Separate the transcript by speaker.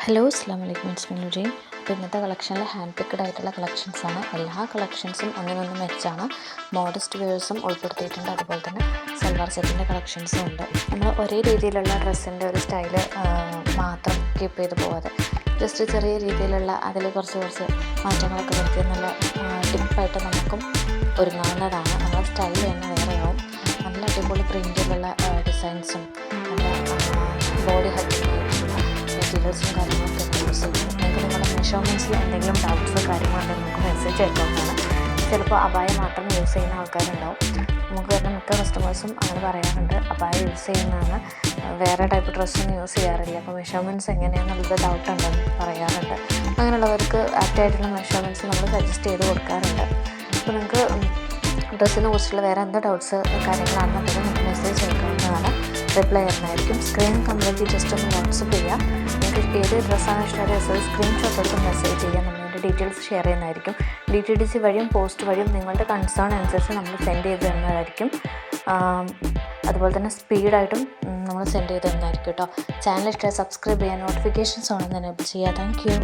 Speaker 1: Hello അസ്സാം വലൈക്കും മിൻസ്മിനുജീൻ. അപ്പോൾ ഇന്നത്തെ കളക്ഷനിൽ ഹാൻഡ് പിക്കഡ് ആയിട്ടുള്ള കളക്ഷൻസാണ്. എല്ലാ കളക്ഷൻസും ഒന്നിനൊന്ന് മെച്ചാണ്. മോഡസ്റ്റ് വ്യൂസും ഉൾപ്പെടുത്തിയിട്ടുണ്ട്. അതുപോലെ തന്നെ സൽവാർ സെറ്റിൻ്റെ കളക്ഷൻസും ഉണ്ട്. നമ്മൾ ഒരേ രീതിയിലുള്ള ഡ്രസ്സിൻ്റെ ഒരു സ്റ്റൈല് മാത്രം കീപ്പ് ചെയ്ത് പോകാതെ ജസ്റ്റ് ചെറിയ രീതിയിലുള്ള അതിൽ കുറച്ച് മാറ്റങ്ങളൊക്കെ വരുത്തി നല്ല ടിപ്പായിട്ട് നമുക്കും ഒരുങ്ങാവുന്നതാണ്. നമ്മുടെ സ്റ്റൈൽ തന്നെ വേറെയാവും. നല്ല അടിപൊളി പ്രിൻറ്റിലുള്ള ഡിസൈൻസും നല്ല ബോഡി ഹൈറ്റിംഗ് മെറ്റീരിയൽസും കാര്യങ്ങളൊക്കെ യൂസ് ചെയ്യുന്നു. നിങ്ങൾക്ക് നിങ്ങളുടെ മെഷർമെൻറ്റ്സിൽ എന്തെങ്കിലും ഡൗട്ട്സ് കാര്യങ്ങളുണ്ടെങ്കിൽ നമുക്ക് മെസ്സേജ് അയക്കാവുന്നതാണ്. ചിലപ്പോൾ അബായ മാത്രം യൂസ് ചെയ്യുന്ന ആൾക്കാരുണ്ടാവും. നമുക്ക് വരുന്ന മിക്ക കസ്റ്റമേഴ്സും അങ്ങനെ പറയാറുണ്ട്, അബായ യൂസ് ചെയ്യുന്നതാണ്, വേറെ ടൈപ്പ് ഡ്രസ്സൊന്നും യൂസ് ചെയ്യാറില്ല, അപ്പോൾ മെഷർമെൻറ്റ്സ് എങ്ങനെയാണെന്നുള്ളത് ഡൗട്ട് ഉണ്ടെന്ന് പറയാറുണ്ട്. അങ്ങനെയുള്ളവർക്ക് ആപ്റ്റായിട്ടുള്ള മെഷർമെൻറ്റ്സ് നമ്മൾ സജസ്റ്റ് ചെയ്ത് കൊടുക്കാറുണ്ട്. അപ്പോൾ നിങ്ങൾക്ക് ഡ്രസ്സിനെ കുറിച്ചുള്ള വേറെ എന്ത് ഡൗട്ട്സ് കാര്യങ്ങളാണെന്നുണ്ടെങ്കിൽ നമുക്ക് മെസ്സേജ് അയക്കാവുന്നതാണ്. റിപ്ലൈ ചെയ്യുന്നതായിരിക്കും. സ്ക്രീൻ കംപ്ലീറ്റ്ലി ജസ്റ്റ് ഒന്ന് വാട്സപ്പ് ചെയ്യുക. നിങ്ങൾക്ക് ഏത് ഡ്രസ്സാണ് ഇഷ്ടമായത് സ്ക്രീൻഷോട്ട് എടുത്ത് മെസ്സേജ് ചെയ്യുക. നമ്മളതിൻ്റെ ഡീറ്റെയിൽസ് ഷെയർ ചെയ്യുന്നതായിരിക്കും. DTDC വഴിയും പോസ്റ്റ് വഴിയും നിങ്ങളുടെ കൺസേൺ അനുസരിച്ച് നമ്മൾ സെൻഡ് ചെയ്ത് തരുന്നതായിരിക്കും. അതുപോലെ തന്നെ സ്പീഡായിട്ടും നമ്മൾ സെൻഡ് ചെയ്ത് തരുന്നതായിരിക്കും കേട്ടോ. ചാനൽ ഇഷ്ടമായി സബ്സ്ക്രൈബ് ചെയ്യുക, നോട്ടിഫിക്കേഷൻസ് ഓൺ എന്ന് എനേബിൾ ചെയ്യുക. Thank you.